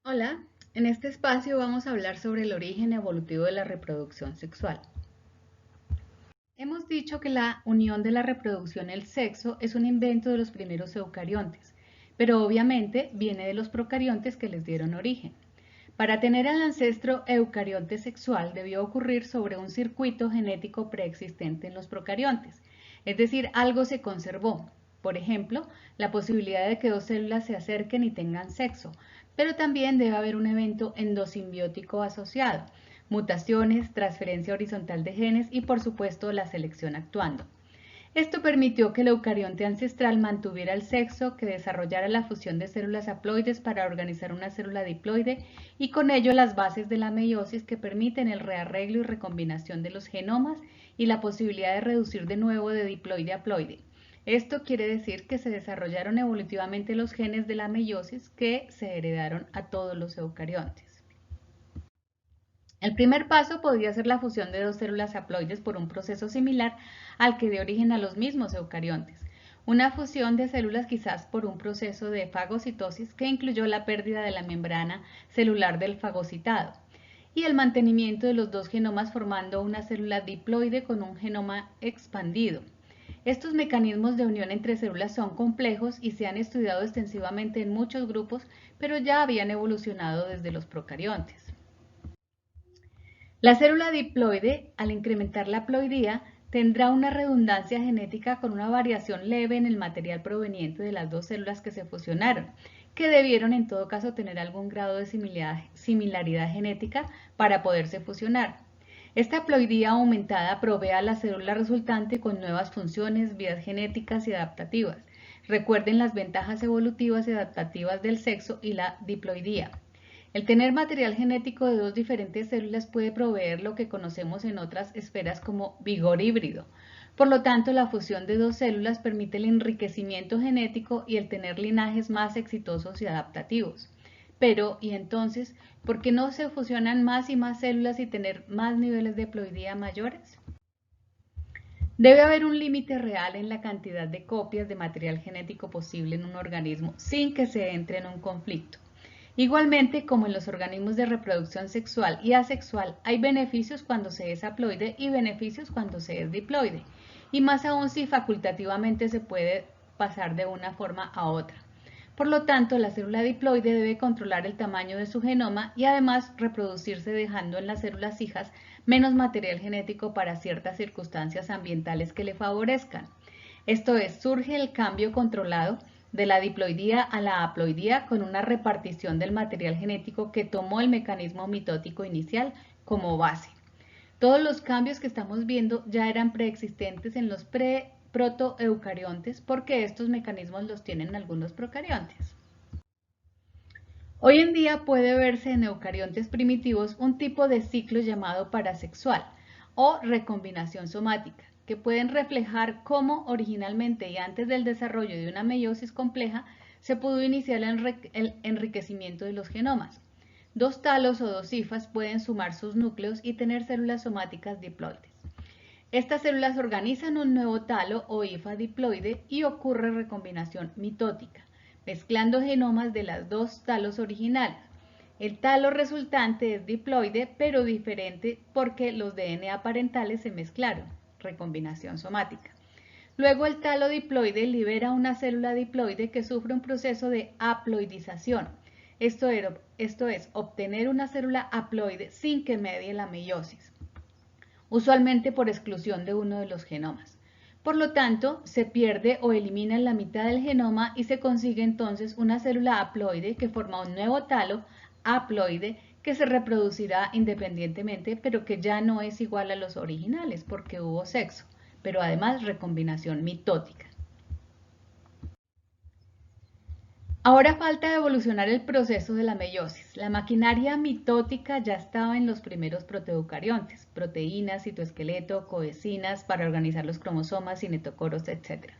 Hola, en este espacio vamos a hablar sobre el origen evolutivo de la reproducción sexual. Hemos dicho que la unión de la reproducción y el sexo es un invento de los primeros eucariontes, pero obviamente viene de los procariontes que les dieron origen. Para tener al ancestro eucarionte sexual debió ocurrir sobre un circuito genético preexistente en los procariontes, es decir, algo se conservó. Por ejemplo, la posibilidad de que dos células se acerquen y tengan sexo, pero también debe haber un evento endosimbiótico asociado, mutaciones, transferencia horizontal de genes y por supuesto la selección actuando. Esto permitió que el eucarionte ancestral mantuviera el sexo, que desarrollara la fusión de células haploides para organizar una célula diploide y con ello las bases de la meiosis que permiten el rearreglo y recombinación de los genomas y la posibilidad de reducir de nuevo de diploide a haploide. Esto quiere decir que se desarrollaron evolutivamente los genes de la meiosis que se heredaron a todos los eucariontes. El primer paso podría ser la fusión de dos células haploides por un proceso similar al que dio origen a los mismos eucariontes. Una fusión de células quizás por un proceso de fagocitosis que incluyó la pérdida de la membrana celular del fagocitado y el mantenimiento de los dos genomas formando una célula diploide con un genoma expandido. Estos mecanismos de unión entre células son complejos y se han estudiado extensivamente en muchos grupos, pero ya habían evolucionado desde los procariontes. La célula diploide, al incrementar la haploidía, tendrá una redundancia genética con una variación leve en el material proveniente de las dos células que se fusionaron, que debieron en todo caso tener algún grado de similaridad genética para poderse fusionar. Esta haploidía aumentada provee a la célula resultante con nuevas funciones, vías genéticas y adaptativas. Recuerden las ventajas evolutivas y adaptativas del sexo y la diploidía. El tener material genético de dos diferentes células puede proveer lo que conocemos en otras esferas como vigor híbrido. Por lo tanto, la fusión de dos células permite el enriquecimiento genético y el tener linajes más exitosos y adaptativos. Pero, ¿y entonces, por qué no se fusionan más y más células y tener más niveles de haploidía mayores? Debe haber un límite real en la cantidad de copias de material genético posible en un organismo sin que se entre en un conflicto. Igualmente, como en los organismos de reproducción sexual y asexual, hay beneficios cuando se es haploide y beneficios cuando se es diploide, y más aún si facultativamente se puede pasar de una forma a otra. Por lo tanto, la célula diploide debe controlar el tamaño de su genoma y además reproducirse dejando en las células hijas menos material genético para ciertas circunstancias ambientales que le favorezcan. Esto es, surge el cambio controlado de la diploidía a la haploidía con una repartición del material genético que tomó el mecanismo mitótico inicial como base. Todos los cambios que estamos viendo ya eran preexistentes en los protoeucariontes porque estos mecanismos los tienen algunos procariontes. Hoy en día puede verse en eucariontes primitivos un tipo de ciclo llamado parasexual o recombinación somática, que pueden reflejar cómo originalmente y antes del desarrollo de una meiosis compleja se pudo iniciar el enriquecimiento de los genomas. Dos talos o dos hifas pueden sumar sus núcleos y tener células somáticas diploides. Estas células organizan un nuevo talo o hifa diploide y ocurre recombinación mitótica, mezclando genomas de las dos talos originales. El talo resultante es diploide, pero diferente porque los DNA parentales se mezclaron, recombinación somática. Luego el talo diploide libera una célula diploide que sufre un proceso de haploidización. Esto es, obtener una célula haploide sin que medie la meiosis, usualmente por exclusión de uno de los genomas. Por lo tanto, se pierde o elimina la mitad del genoma y se consigue entonces una célula haploide que forma un nuevo talo haploide que se reproducirá independientemente, pero que ya no es igual a los originales porque hubo sexo, pero además recombinación mitótica. Ahora falta evolucionar el proceso de la meiosis. La maquinaria mitótica ya estaba en los primeros proteocariontes, proteínas, citoesqueleto, coecinas para organizar los cromosomas, cinetocoros, etc.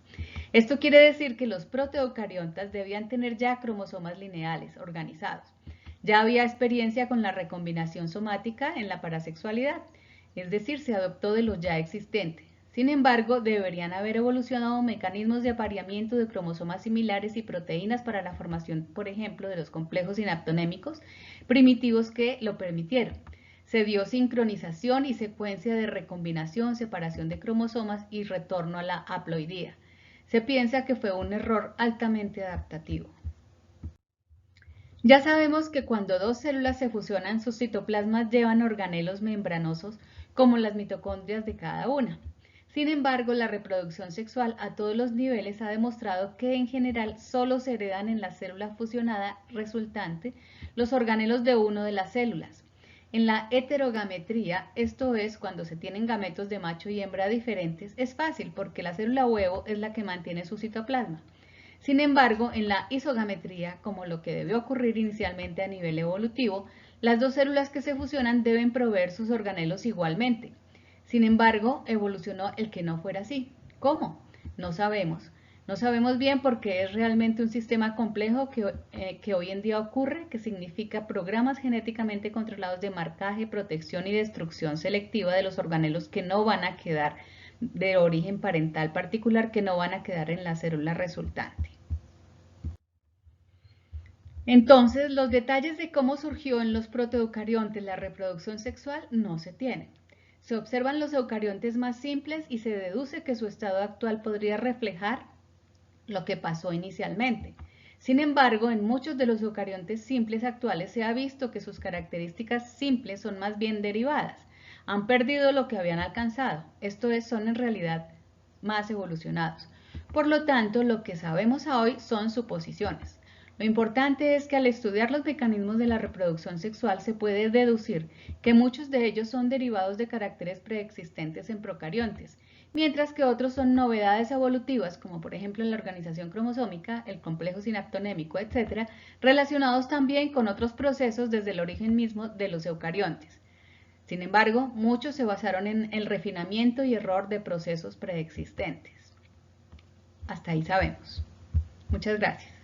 Esto quiere decir que los proteocariontas debían tener ya cromosomas lineales, organizados. Ya había experiencia con la recombinación somática en la parasexualidad, es decir, se adoptó de lo ya existente. Sin embargo, deberían haber evolucionado mecanismos de apareamiento de cromosomas similares y proteínas para la formación, por ejemplo, de los complejos sinaptonémicos primitivos que lo permitieron. Se dio sincronización y secuencia de recombinación, separación de cromosomas y retorno a la haploidía. Se piensa que fue un error altamente adaptativo. Ya sabemos que cuando dos células se fusionan, sus citoplasmas llevan organelos membranosos como las mitocondrias de cada una. Sin embargo, la reproducción sexual a todos los niveles ha demostrado que en general solo se heredan en la célula fusionada resultante los organelos de una de las células. En la heterogametría, esto es, cuando se tienen gametos de macho y hembra diferentes, es fácil porque la célula huevo es la que mantiene su citoplasma. Sin embargo, en la isogametría, como lo que debe ocurrir inicialmente a nivel evolutivo, las dos células que se fusionan deben proveer sus organelos igualmente. Sin embargo, evolucionó el que no fuera así. ¿Cómo? No sabemos. No sabemos bien porque es realmente un sistema complejo que hoy en día ocurre, que significa programas genéticamente controlados de marcaje, protección y destrucción selectiva de los organelos que no van a quedar de origen parental particular, que no van a quedar en la célula resultante. Entonces, los detalles de cómo surgió en los protoeucariontes la reproducción sexual no se tienen. Se observan los eucariontes más simples y se deduce que su estado actual podría reflejar lo que pasó inicialmente. Sin embargo, en muchos de los eucariontes simples actuales se ha visto que sus características simples son más bien derivadas. Han perdido lo que habían alcanzado, esto es, son en realidad más evolucionados. Por lo tanto, lo que sabemos hoy son suposiciones. Lo importante es que al estudiar los mecanismos de la reproducción sexual se puede deducir que muchos de ellos son derivados de caracteres preexistentes en procariontes, mientras que otros son novedades evolutivas, como por ejemplo en la organización cromosómica, el complejo sinaptonémico, etc., relacionados también con otros procesos desde el origen mismo de los eucariontes. Sin embargo, muchos se basaron en el refinamiento y error de procesos preexistentes. Hasta ahí sabemos. Muchas gracias.